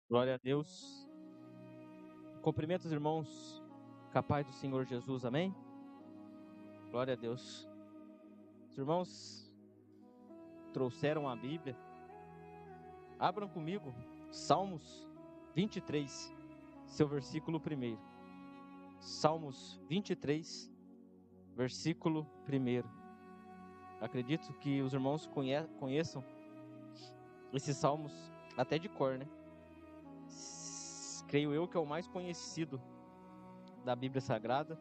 Glória a Deus. Cumprimento os irmãos, capaz do Senhor Jesus, amém? Glória a Deus. Os irmãos trouxeram a Bíblia. Abram comigo Salmos 23, seu versículo 1. Salmos 23, versículo 1. Acredito que os irmãos conheçam esses salmos até de cor, né? Creio eu que é o mais conhecido da Bíblia Sagrada,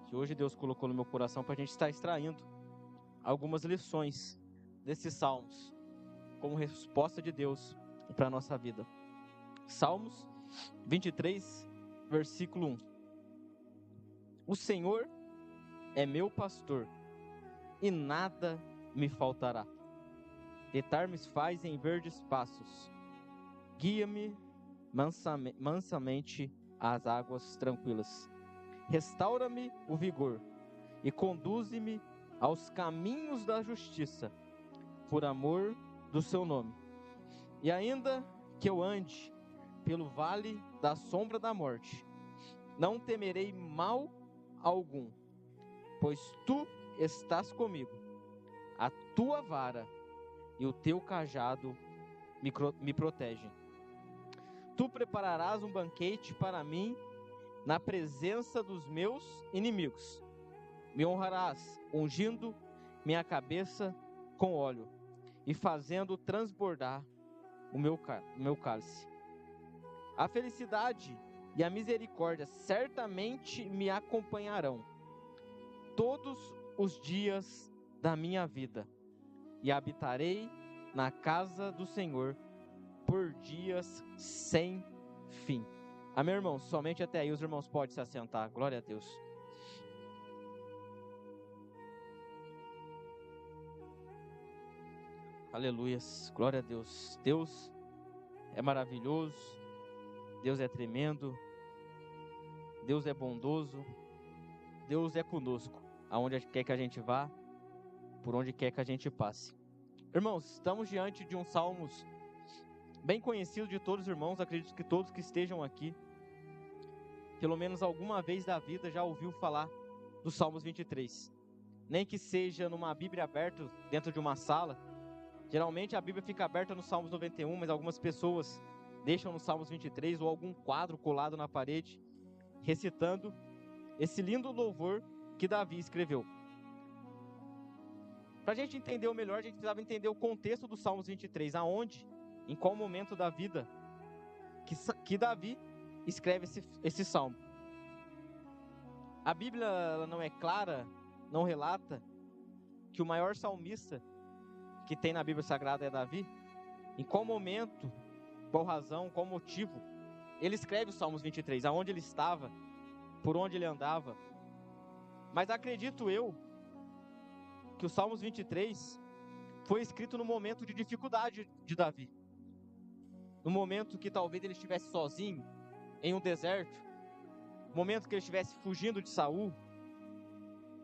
que hoje Deus colocou no meu coração para a gente estar extraindo algumas lições desses salmos, como resposta de Deus para a nossa vida. Salmos 23, versículo 1. O Senhor é meu pastor, e nada me faltará. Deitar-me faz em verdes pastos, guia-me mansamente às águas tranquilas. Restaura-me o vigor, e conduze-me aos caminhos da justiça, por amor do seu nome. E ainda que eu ande pelo vale da sombra da morte, não temerei mal algum, pois tu estás comigo. A tua vara e o teu cajado me protegem. Tu prepararás um banquete para mim na presença dos meus inimigos. Me honrarás, ungindo minha cabeça com óleo e fazendo transbordar o meu cálice. A felicidade e a misericórdia certamente me acompanharão todos os dias da minha vida, e habitarei na casa do Senhor por dias sem fim. Amém, irmãos? Somente até aí os irmãos podem se assentar. Glória a Deus. Aleluias. Glória a Deus. Deus é maravilhoso. Deus é tremendo. Deus é bondoso. Deus é conosco, aonde quer que a gente vá, por onde quer que a gente passe. Irmãos, estamos diante de um Salmos bem conhecido de todos os irmãos. Acredito que todos que estejam aqui, pelo menos alguma vez da vida, já ouviu falar do Salmos 23. Nem que seja numa Bíblia aberta dentro de uma sala. Geralmente a Bíblia fica aberta no Salmos 91, mas algumas pessoas deixam no Salmos 23 ou algum quadro colado na parede, recitando esse lindo louvor que Davi escreveu. Para a gente entender melhor, a gente precisava entender o contexto do Salmos 23, aonde, em qual momento da vida que Davi escreve esse salmo. A Bíblia ela não é clara, não relata que o maior salmista que tem na Bíblia Sagrada é Davi. Em qual momento, qual razão, qual motivo ele escreve o Salmos 23, aonde ele estava, por onde ele andava. Mas acredito eu que o Salmos 23 foi escrito no momento de dificuldade de Davi, no momento que talvez ele estivesse sozinho em um deserto, momento que ele estivesse fugindo de Saul,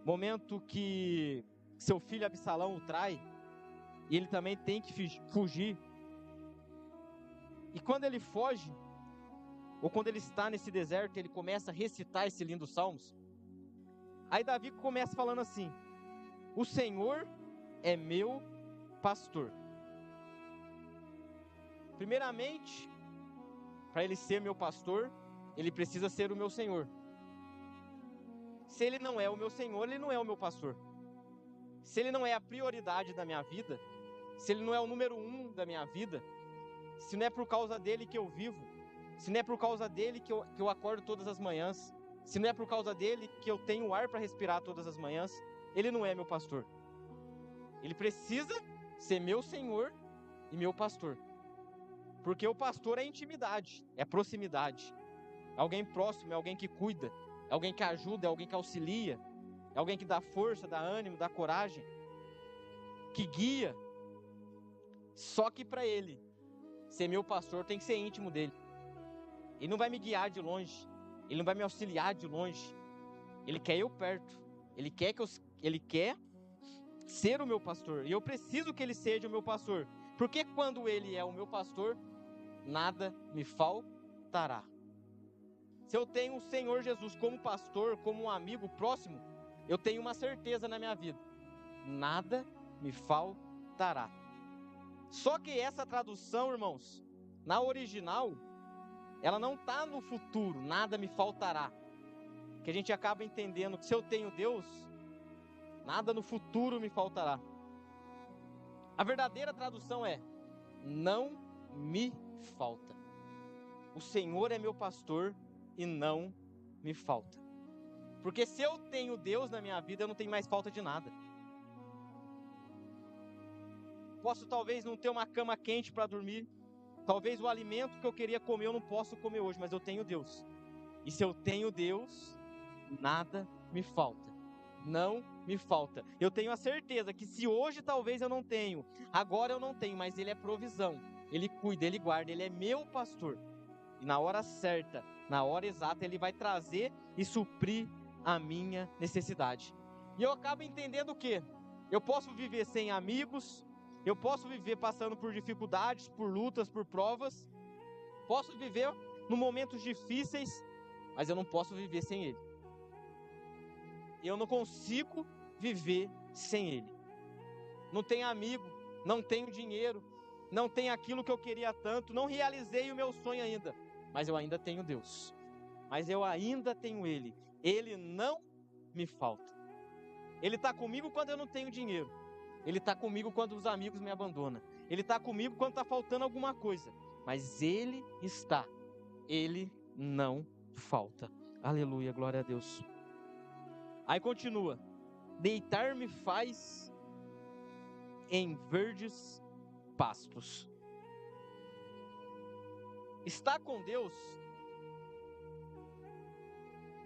momento que seu filho Absalão o trai e ele também tem que fugir. E quando ele foge, ou quando ele está nesse deserto, ele começa a recitar esse lindo Salmos. Aí Davi começa falando assim: o Senhor é meu pastor. Primeiramente, para ele ser meu pastor, ele precisa ser o meu Senhor. Se ele não é o meu Senhor, ele não é o meu pastor. Se ele não é a prioridade da minha vida, se ele não é o número 1 da minha vida, se não é por causa dele que eu vivo, se não é por causa dele que eu acordo todas as manhãs, se não é por causa dele que eu tenho ar para respirar todas as manhãs, ele não é meu pastor. Ele precisa ser meu Senhor e meu pastor. Porque o pastor é intimidade, é proximidade. É alguém próximo, é alguém que cuida, é alguém que ajuda, é alguém que auxilia, é alguém que dá força, dá ânimo, dá coragem, que guia. Só que para ele ser meu pastor tem que ser íntimo dele. Ele não vai me guiar de longe, ele não vai me auxiliar de longe. Ele quer eu perto, ele quer ser o meu pastor, e eu preciso que ele seja o meu pastor. Porque quando ele é o meu pastor, nada me faltará. Se eu tenho o Senhor Jesus como pastor, como um amigo próximo, eu tenho uma certeza na minha vida: nada me faltará. Só que essa tradução, irmãos, na original, ela não está no futuro, nada me faltará. Que a gente acaba entendendo que se eu tenho Deus, nada no futuro me faltará. A verdadeira tradução é: não me falta. O Senhor é meu pastor e não me falta. Porque se eu tenho Deus na minha vida, eu não tenho mais falta de nada. Posso talvez não ter uma cama quente para dormir. Talvez o alimento que eu queria comer eu não posso comer hoje, mas eu tenho Deus. E se eu tenho Deus, nada me falta. Não me falta. Eu tenho a certeza que se hoje talvez eu não tenho, agora eu não tenho, mas Ele é provisão. Ele cuida, Ele guarda, Ele é meu pastor. E na hora certa, na hora exata, Ele vai trazer e suprir a minha necessidade. E eu acabo entendendo o quê? Eu posso viver sem amigos, eu posso viver passando por dificuldades, por lutas, por provas, posso viver em momentos difíceis, mas eu não posso viver sem Ele. Eu não consigo viver sem Ele. Não tenho amigo, não tenho dinheiro, não tenho aquilo que eu queria tanto, não realizei o meu sonho ainda, mas eu ainda tenho Deus. Mas eu ainda tenho Ele. Ele não me falta. Ele está comigo quando eu não tenho dinheiro. Ele está comigo quando os amigos me abandonam. Ele está comigo quando está faltando alguma coisa. Mas Ele está. Ele não falta. Aleluia, glória a Deus. Aí continua: deitar-me faz em verdes pastos. Estar com Deus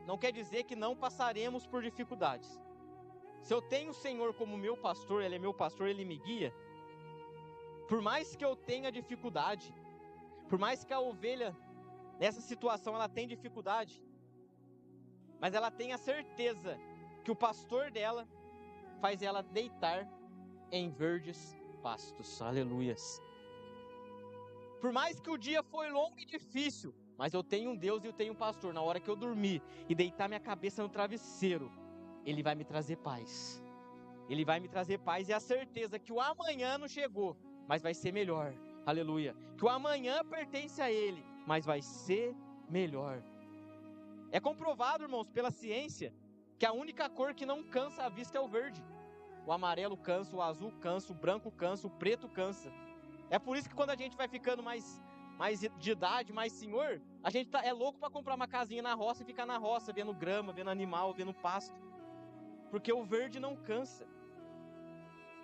não quer dizer que não passaremos por dificuldades. Se eu tenho o Senhor como meu pastor, Ele é meu pastor, Ele me guia. Por mais que eu tenha dificuldade, por mais que a ovelha nessa situação ela tenha dificuldade, mas ela tem a certeza que o pastor dela faz ela deitar em verdes pastos. Aleluias. Por mais que o dia foi longo e difícil, mas eu tenho um Deus e eu tenho um pastor. Na hora que eu dormir e deitar minha cabeça no travesseiro, Ele vai me trazer paz. Ele vai me trazer paz e a certeza que o amanhã não chegou, mas vai ser melhor. Aleluia. Que o amanhã pertence a Ele, mas vai ser melhor. É comprovado, irmãos, pela ciência, que a única cor que não cansa a vista é o verde. O amarelo cansa, o azul cansa, o branco cansa, o preto cansa. É por isso que quando a gente vai ficando mais de idade, mais senhor, a gente é louco para comprar uma casinha na roça e ficar na roça, vendo grama, vendo animal, vendo pasto. Porque o verde não cansa.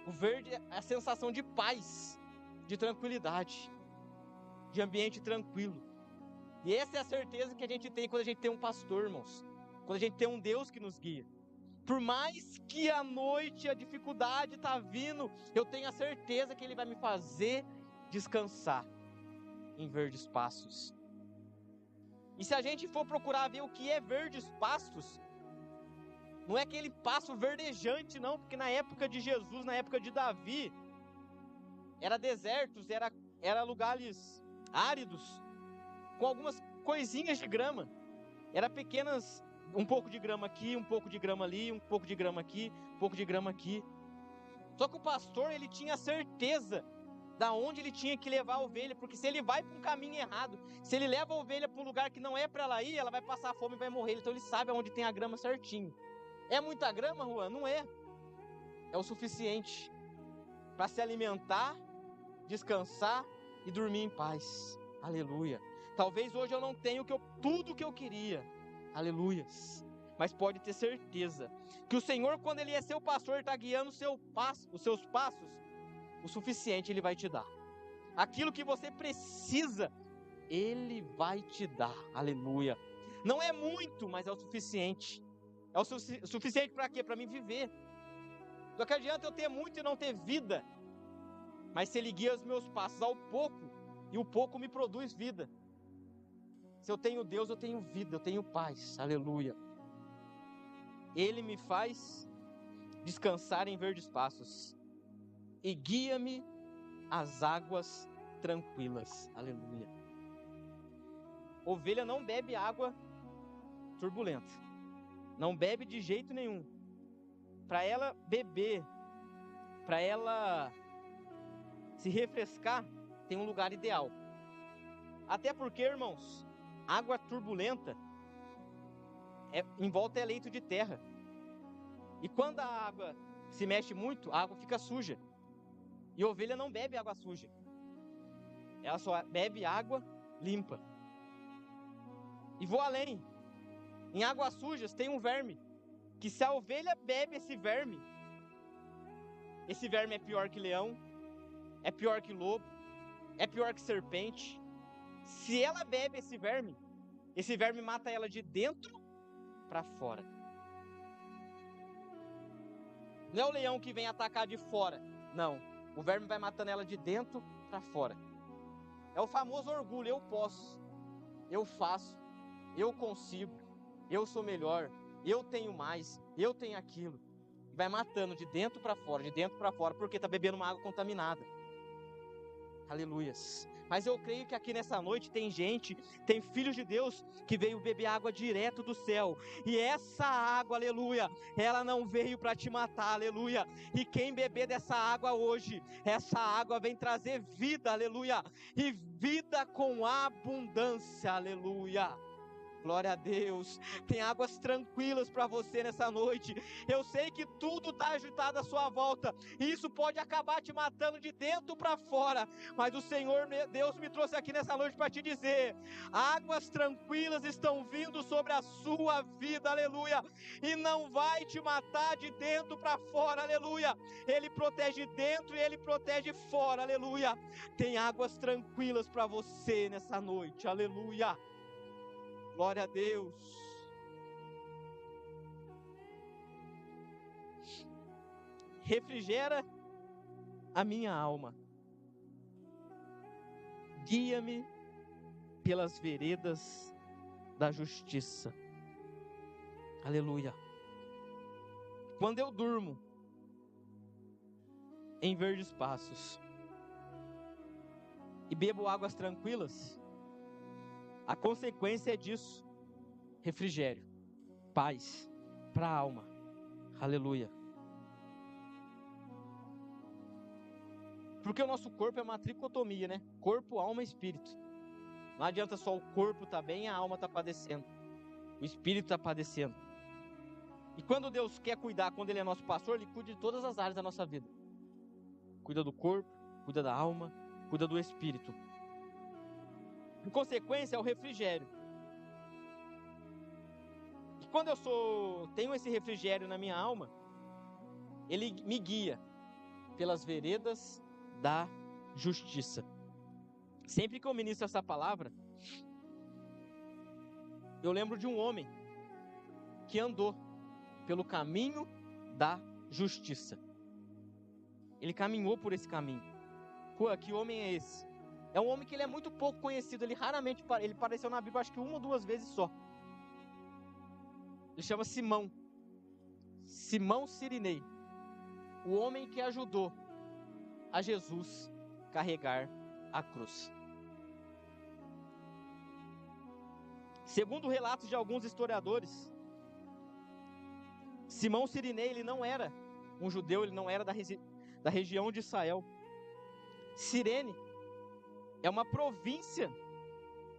O verde é a sensação de paz, de tranquilidade, de ambiente tranquilo. E essa é a certeza que a gente tem quando a gente tem um pastor, irmãos. Quando a gente tem um Deus que nos guia. Por mais que a noite, a dificuldade está vindo, eu tenho a certeza que Ele vai me fazer descansar em verdes pastos. E se a gente for procurar ver o que é verdes pastos, não é aquele pasto verdejante não, porque na época de Jesus, na época de Davi, era desertos, era lugares áridos, com algumas coisinhas de grama. Era pequenas, um pouco de grama aqui, um pouco de grama ali, um pouco de grama aqui, um pouco de grama aqui. Só que o pastor, ele tinha certeza da onde ele tinha que levar a ovelha, porque se ele vai para um caminho errado, se ele leva a ovelha para um lugar que não é para ela ir, ela vai passar fome e vai morrer. Então ele sabe aonde tem a grama certinho. É muita grama, Juan? Não é. É o suficiente para se alimentar, descansar e dormir em paz. Aleluia. Talvez hoje eu não tenha tudo o que eu queria. Aleluias. Mas pode ter certeza que o Senhor, quando Ele é seu pastor, está guiando os seus passos, o suficiente Ele vai te dar. Aquilo que você precisa, Ele vai te dar. Aleluia. Não é muito, mas é o suficiente. É o suficiente para quê? Para mim viver. Não que adianta eu ter muito e não ter vida. Mas se Ele guia os meus passos ao pouco, e o pouco me produz vida. Se eu tenho Deus, eu tenho vida, eu tenho paz. Aleluia. Ele me faz descansar em verdes passos e guia-me às águas tranquilas. Aleluia. ovelha não bebe água turbulenta. Não bebe de jeito nenhum. Para ela beber, para ela se refrescar, tem um lugar ideal. Até porque, irmãos, água turbulenta, em volta é leito de terra. E quando a água se mexe muito, a água fica suja. E a ovelha não bebe água suja. Ela só bebe água limpa. E vou além. Em águas sujas tem um verme. Que se a ovelha bebe esse verme é pior que leão, é pior que lobo, é pior que serpente. Se ela bebe esse verme mata ela de dentro para fora. Não é o leão que vem atacar de fora. Não, o verme vai matando ela de dentro para fora. É o famoso orgulho, eu posso, eu faço, eu consigo, eu sou melhor, eu tenho mais, eu tenho aquilo. Vai matando de dentro para fora, porque está bebendo uma água contaminada. Aleluias. Mas eu creio que aqui nessa noite tem gente, tem filhos de Deus que veio beber água direto do céu. E essa água, aleluia, ela não veio para te matar, aleluia. E quem beber dessa água hoje, essa água vem trazer vida, aleluia. E vida com abundância, aleluia. Glória a Deus. Tem águas tranquilas para você nessa noite. Eu sei que tudo está agitado à sua volta, e isso pode acabar te matando de dentro para fora, mas o Senhor Deus me trouxe aqui nessa noite para te dizer: águas tranquilas estão vindo sobre a sua vida, aleluia, e não vai te matar de dentro para fora, aleluia. Ele protege dentro e Ele protege fora, aleluia. Tem águas tranquilas para você nessa noite, aleluia. Glória a Deus. Refrigera a minha alma. Guia-me pelas veredas da justiça. Aleluia. Quando eu durmo em verdes passos e bebo águas tranquilas, a consequência é disso: refrigério, paz para a alma. Aleluia. Porque o nosso corpo é uma tricotomia, né? Corpo, alma e espírito. Não adianta só o corpo estar bem e a alma estar padecendo. O espírito está padecendo. E quando Deus quer cuidar, quando Ele é nosso pastor, Ele cuida de todas as áreas da nossa vida. Cuida do corpo, cuida da alma, cuida do espírito. Em consequência, é o refrigério. E quando eu tenho esse refrigério na minha alma, Ele me guia pelas veredas da justiça. Sempre que eu ministro essa palavra, eu lembro de um homem que andou pelo caminho da justiça. Ele caminhou por esse caminho. Pô, que homem é esse? É um homem que ele é muito pouco conhecido. Ele apareceu na Bíblia acho que 1 ou 2 vezes só. Ele chama Simão Sirinei. O homem que ajudou a Jesus carregar a cruz. Segundo relatos de alguns historiadores, Simão Sirinei, ele não era um judeu, ele não era da região de Israel. Cirene é uma província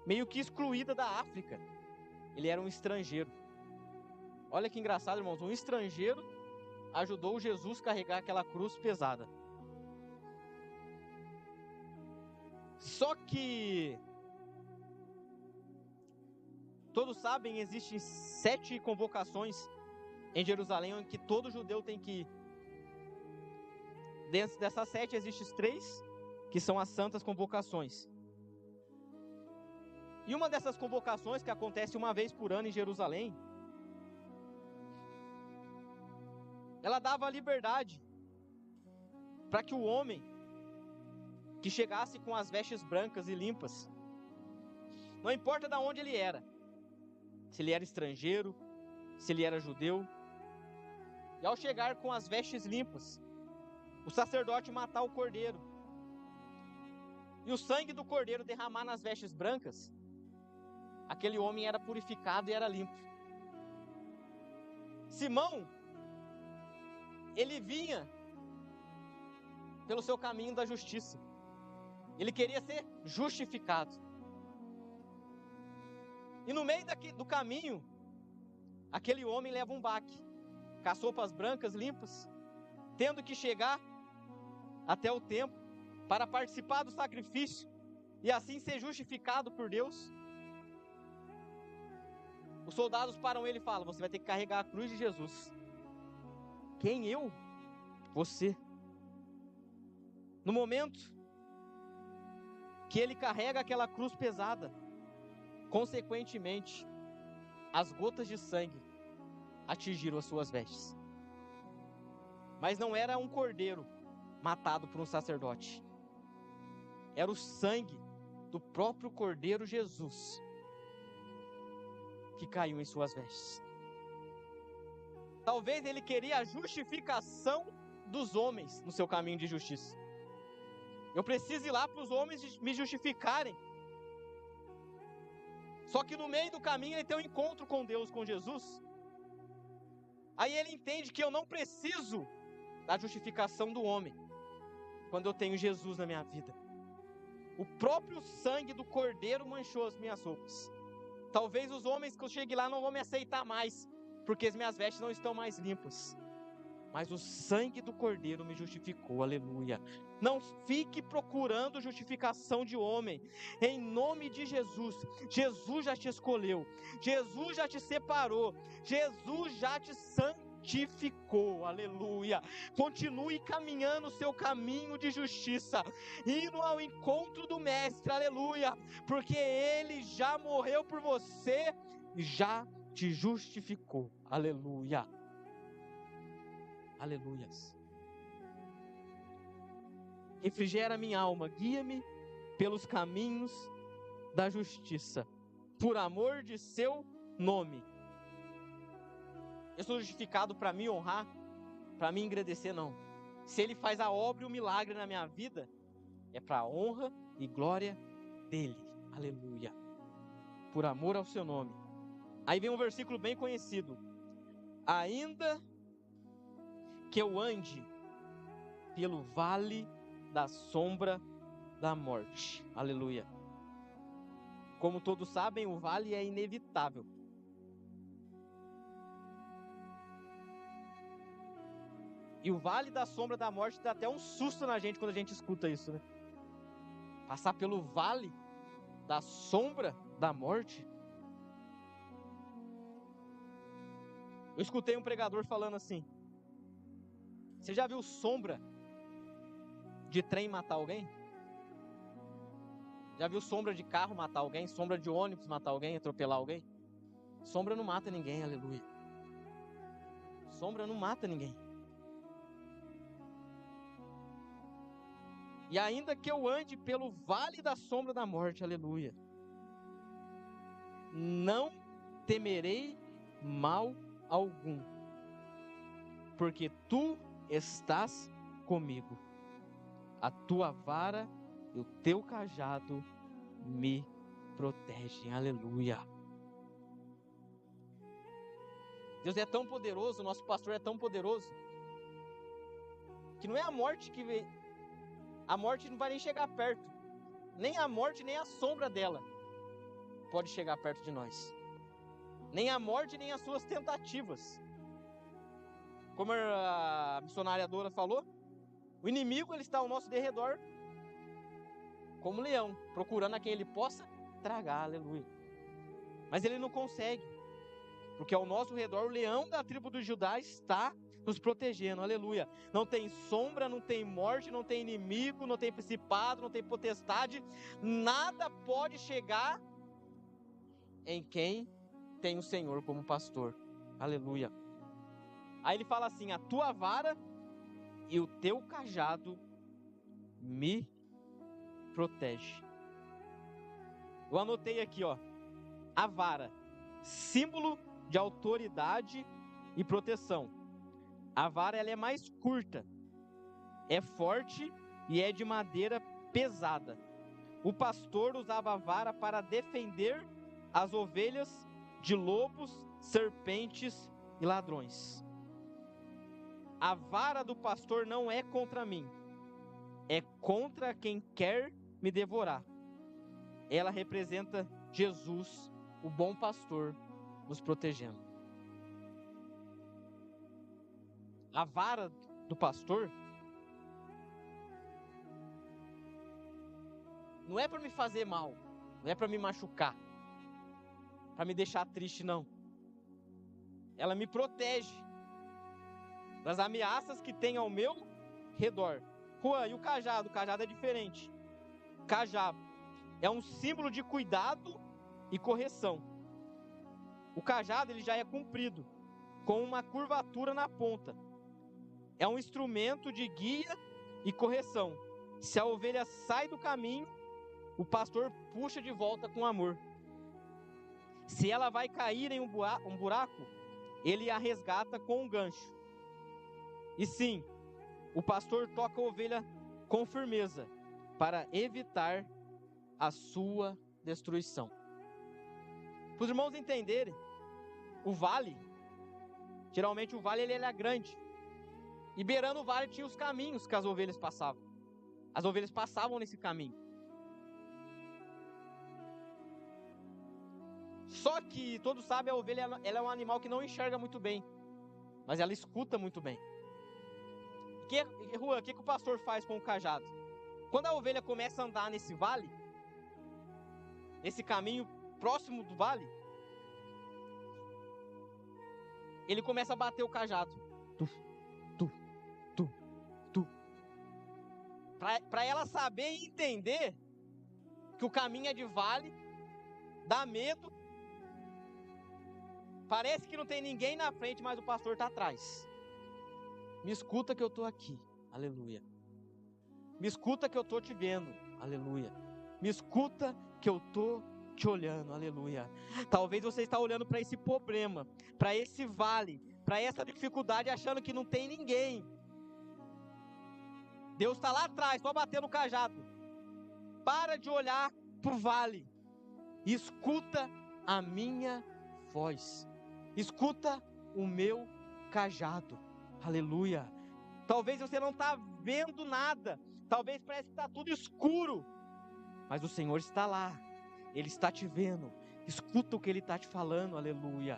meio que excluída da África. Ele era um estrangeiro. Olha que engraçado, irmãos. Um estrangeiro ajudou Jesus a carregar aquela cruz pesada. Só que todos sabem, existem 7 convocações em Jerusalém em que todo judeu tem que ir. Dentro dessas 7 existem 3 que são as santas convocações. E uma dessas convocações, que acontece uma vez por ano em Jerusalém, ela dava a liberdade para que o homem que chegasse com as vestes brancas e limpas, não importa de onde ele era, se ele era estrangeiro, se ele era judeu, e ao chegar com as vestes limpas, o sacerdote matar o cordeiro, e o sangue do cordeiro derramar nas vestes brancas, aquele homem era purificado e era limpo. Simão, ele vinha pelo seu caminho da justiça. Ele queria ser justificado. E no meio do caminho, aquele homem leva um baque, com as roupas brancas, limpas, tendo que chegar até o templo para participar do sacrifício e assim ser justificado por Deus. Os soldados param ele e falam: você vai ter que carregar a cruz de Jesus. Quem? Eu? Você. No momento que ele carrega aquela cruz pesada, consequentemente, as gotas de sangue atingiram as suas vestes. Mas não era um cordeiro matado por um sacerdote. Era o sangue do próprio Cordeiro Jesus que caiu em suas vestes. Talvez ele queria a justificação dos homens no seu caminho de justiça. Eu preciso ir lá para os homens me justificarem. Só que no meio do caminho ele tem um encontro com Deus, com Jesus. Aí ele entende que eu não preciso da justificação do homem quando eu tenho Jesus na minha vida. O próprio sangue do Cordeiro manchou as minhas roupas. Talvez os homens que eu chegue lá não vão me aceitar mais, porque as minhas vestes não estão mais limpas. Mas o sangue do Cordeiro me justificou, aleluia. Não fique procurando justificação de homem, em nome de Jesus. Jesus já te escolheu, Jesus já te separou, Jesus já te santificou, aleluia. Continue caminhando o seu caminho de justiça, indo ao encontro do Mestre, aleluia, porque Ele já morreu por você, já te justificou, aleluia. Aleluias. Refrigera minha alma, guia-me pelos caminhos da justiça, por amor de seu nome. Eu sou justificado para me honrar, para me engrandecer, não. Se Ele faz a obra e o milagre na minha vida, é para a honra e glória dEle. Aleluia. Por amor ao seu nome. Aí vem um versículo bem conhecido. Ainda que eu ande pelo vale da sombra da morte. Aleluia. Como todos sabem, o vale é inevitável. E o vale da sombra da morte dá até um susto na gente quando a gente escuta isso, né? Passar pelo vale da sombra da morte. Eu escutei um pregador falando assim: você já viu sombra de trem matar alguém? Já viu sombra de carro matar alguém? Sombra de ônibus matar alguém, atropelar alguém? Sombra não mata ninguém, aleluia. Sombra não mata ninguém. E ainda que eu ande pelo vale da sombra da morte, aleluia, não temerei mal algum, porque tu estás comigo. A tua vara e o teu cajado me protegem. Aleluia. Deus é tão poderoso, nosso pastor é tão poderoso, que não é a morte que vem. A morte não vai nem chegar perto. Nem a morte, nem a sombra dela pode chegar perto de nós. Nem a morte, nem as suas tentativas. Como a missionária Dora falou, o inimigo ele está ao nosso derredor como leão, procurando a quem ele possa tragar, aleluia. Mas ele não consegue, porque ao nosso redor o leão da tribo de Judá está nos protegendo, aleluia. Não tem sombra, não tem morte, não tem inimigo, não tem principado, não tem potestade, nada pode chegar em quem tem o Senhor como pastor, aleluia. Aí ele fala assim: a tua vara e o teu cajado me protege. Eu anotei aqui, ó, a vara, símbolo de autoridade e proteção. A vara ela é mais curta, é forte e é de madeira pesada. O pastor usava a vara para defender as ovelhas de lobos, serpentes e ladrões. A vara do pastor não é contra mim, é contra quem quer me devorar. Ela representa Jesus, o bom pastor, nos protegendo. A vara do pastor não é para me fazer mal, não é para me machucar, para me deixar triste, não. Ela me protege das ameaças que tem ao meu redor. Juan, e o cajado? O cajado é diferente. Cajado é um símbolo de cuidado e correção. O cajado ele já é comprido, com uma curvatura na ponta. É um instrumento de guia e correção. Se a ovelha sai do caminho, o pastor puxa de volta com amor. Se ela vai cair em um buraco, ele a resgata com um gancho. E sim, o pastor toca a ovelha com firmeza para evitar a sua destruição. Para os irmãos entenderem, o vale, geralmente o vale ele era grande. E beirando o vale tinha os caminhos que as ovelhas passavam. As ovelhas passavam nesse caminho. Só que todos sabem, a ovelha ela é um animal que não enxerga muito bem, mas ela escuta muito bem. Juan, o que o pastor faz com o cajado? Quando a ovelha começa a andar nesse vale, nesse caminho próximo do vale, ele começa a bater o cajado. Para ela saber e entender que o caminho é de vale, dá medo. Parece que não tem ninguém na frente, mas o pastor está atrás. Me escuta que eu estou aqui, aleluia. Me escuta que eu estou te vendo, aleluia. Me escuta que eu estou te olhando, aleluia. Talvez você está olhando para esse problema, para esse vale, para essa dificuldade, achando que não tem ninguém. Deus está lá atrás, só batendo o cajado. Para de olhar para o vale. Escuta a minha voz. Escuta o meu cajado. Aleluia. Talvez você não está vendo nada. Talvez parece que está tudo escuro. Mas o Senhor está lá. Ele está te vendo. Escuta o que Ele está te falando. Aleluia.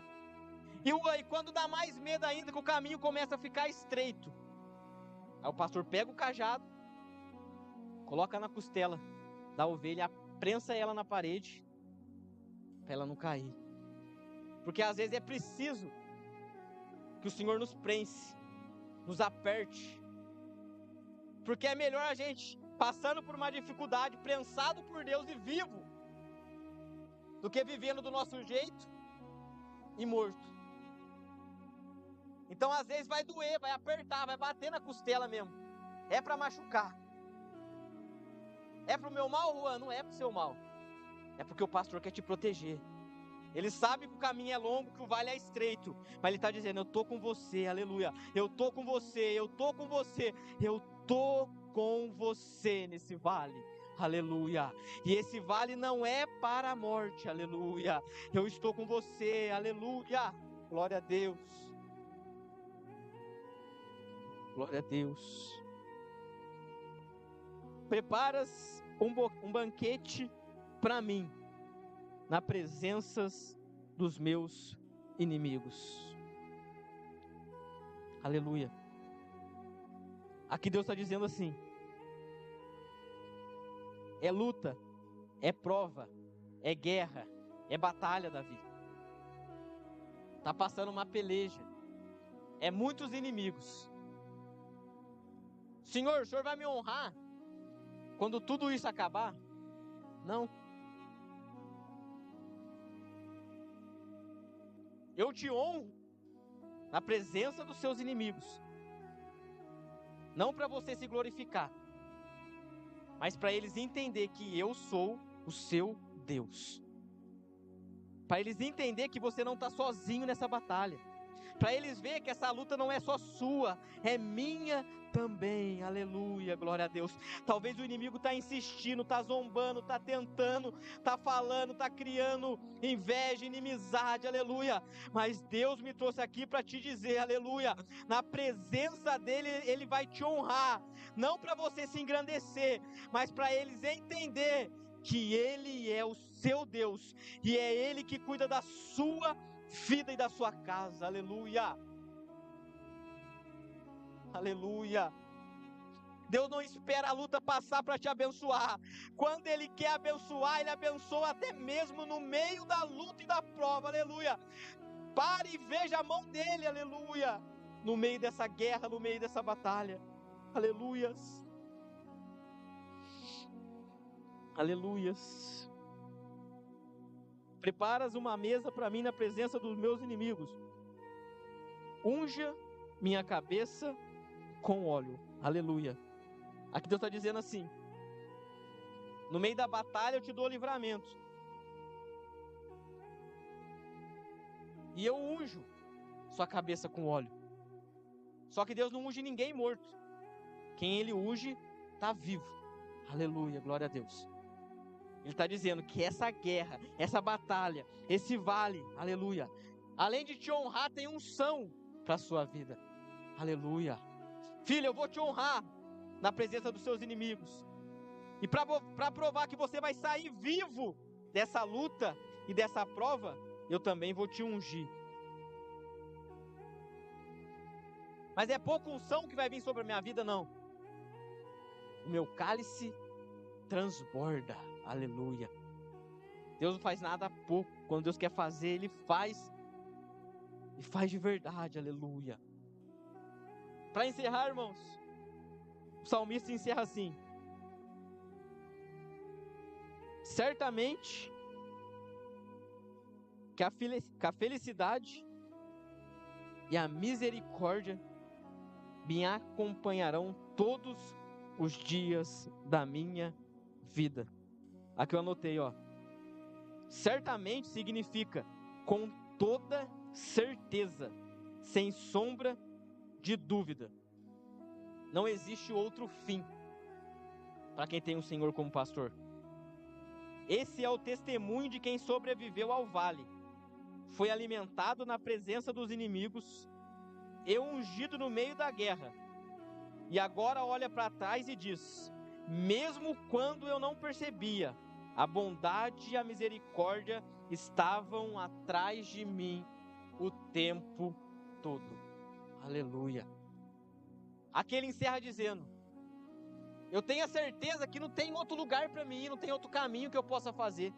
E quando dá mais medo ainda, que o caminho começa a ficar estreito. Aí o pastor pega o cajado, coloca na costela da ovelha, prensa ela na parede, para ela não cair. Porque às vezes é preciso que o Senhor nos prense, nos aperte. Porque é melhor a gente passando por uma dificuldade, prensado por Deus e vivo, do que vivendo do nosso jeito e morto. Então às vezes vai doer, vai apertar, vai bater na costela mesmo. É para machucar. É para o meu mal, Juan? Não é para o seu mal. É porque o pastor quer te proteger. Ele sabe que o caminho é longo, que o vale é estreito. Mas ele está dizendo, eu estou com você, aleluia. Eu estou com você, eu estou com você. Eu estou com você nesse vale, aleluia. E esse vale não é para a morte, aleluia. Eu estou com você, aleluia. Glória a Deus. Glória a Deus. Preparas um banquete para mim, na presença dos meus inimigos. Aleluia. Aqui Deus está dizendo assim: é luta, é prova, é guerra, é batalha, Davi. Está passando uma peleja, é muitos inimigos. Senhor, o Senhor vai me honrar quando tudo isso acabar? Não. Eu te honro na presença dos seus inimigos. Não para você se glorificar, mas para eles entender que eu sou o seu Deus. Para eles entender que você não está sozinho nessa batalha. Para eles verem que essa luta não é só sua, é minha também. Aleluia, glória a Deus. Talvez o inimigo está insistindo, está zombando, está tentando, está falando, está criando inveja, inimizade, aleluia. Mas Deus me trouxe aqui para te dizer, aleluia, na presença dele, ele vai te honrar, não para você se engrandecer, mas para eles entender que ele é o seu Deus, e é ele que cuida da sua vida e da sua casa, aleluia, aleluia. Deus não espera a luta passar para te abençoar. Quando Ele quer abençoar, Ele abençoa até mesmo no meio da luta e da prova, aleluia. Pare e veja a mão dEle, aleluia, no meio dessa guerra, no meio dessa batalha, aleluias, aleluias. Preparas uma mesa para mim na presença dos meus inimigos. Unja minha cabeça com óleo. Aleluia. Aqui Deus está dizendo assim: no meio da batalha eu te dou livramento. E eu unjo sua cabeça com óleo. Só que Deus não unge ninguém morto. Quem Ele unge está vivo. Aleluia, glória a Deus. Ele está dizendo que essa guerra, essa batalha, esse vale, aleluia, além de te honrar, tem unção para a sua vida. Aleluia. Filho, eu vou te honrar na presença dos seus inimigos. E para provar que você vai sair vivo dessa luta e dessa prova, eu também vou te ungir. Mas é pouca unção que vai vir sobre a minha vida, não. O meu cálice transborda. Aleluia. Deus não faz nada pouco. Quando Deus quer fazer, Ele faz. E faz de verdade. Aleluia. Para encerrar, irmãos, o salmista encerra assim: certamente que a felicidade e a misericórdia me acompanharão todos os dias da minha vida. Aqui eu anotei, ó. Certamente significa com toda certeza, sem sombra de dúvida. Não existe outro fim para quem tem o Senhor como pastor. Esse é o testemunho de quem sobreviveu ao vale, foi alimentado na presença dos inimigos e ungido no meio da guerra. E agora olha para trás e diz: mesmo quando eu não percebia, a bondade e a misericórdia estavam atrás de mim o tempo todo. Aleluia. Aqui ele encerra dizendo: eu tenho a certeza que não tem outro lugar para mim ir, não tem outro caminho que eu possa fazer.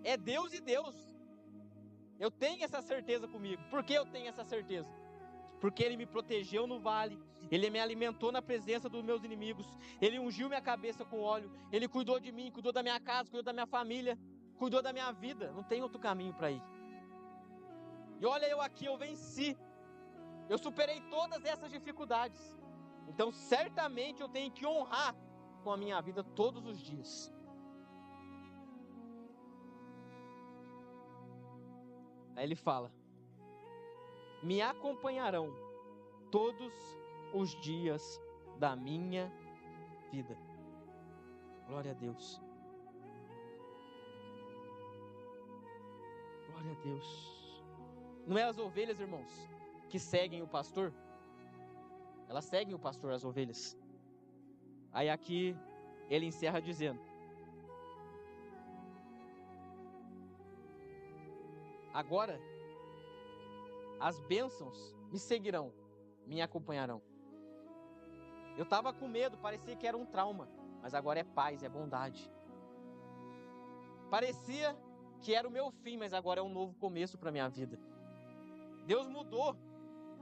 É Deus e Deus. Eu tenho essa certeza comigo. Por que eu tenho essa certeza? Porque Ele me protegeu no vale, Ele me alimentou na presença dos meus inimigos, Ele ungiu minha cabeça com óleo, Ele cuidou de mim, cuidou da minha casa, cuidou da minha família, cuidou da minha vida. Não tem outro caminho para ir. E olha eu aqui, eu venci. Eu superei todas essas dificuldades. Então certamente eu tenho que honrar com a minha vida todos os dias. Aí ele fala: me acompanharão todos os dias da minha vida. Glória a Deus. Glória a Deus. Não é as ovelhas, irmãos, que seguem o pastor? Elas seguem o pastor, as ovelhas. Aí aqui ele encerra dizendo: agora as bênçãos me seguirão, me acompanharão. Eu estava com medo, parecia que era um trauma, mas agora é paz, é bondade. Parecia que era o meu fim, mas agora é um novo começo para a minha vida. Deus mudou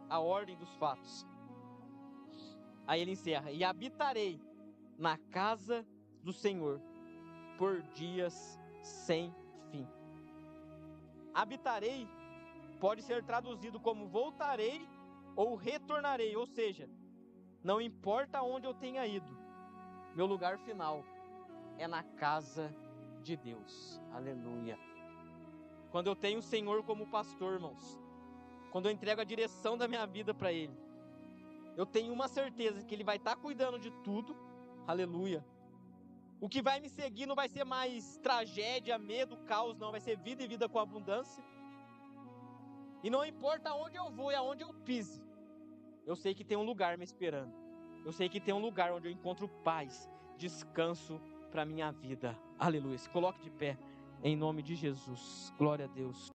a ordem dos fatos. Aí ele encerra: e habitarei na casa do Senhor por dias sem fim. Habitarei pode ser traduzido como voltarei ou retornarei, ou seja, não importa onde eu tenha ido, meu lugar final é na casa de Deus. Aleluia. Quando eu tenho o Senhor como pastor, irmãos, quando eu entrego a direção da minha vida para Ele, eu tenho uma certeza que Ele vai estar cuidando de tudo, aleluia. O que vai me seguir não vai ser mais tragédia, medo, caos, não, vai ser vida e vida com abundância. E não importa aonde eu vou e aonde eu pise, eu sei que tem um lugar me esperando. Eu sei que tem um lugar onde eu encontro paz, descanso para minha vida. Aleluia. Se coloque de pé em nome de Jesus. Glória a Deus.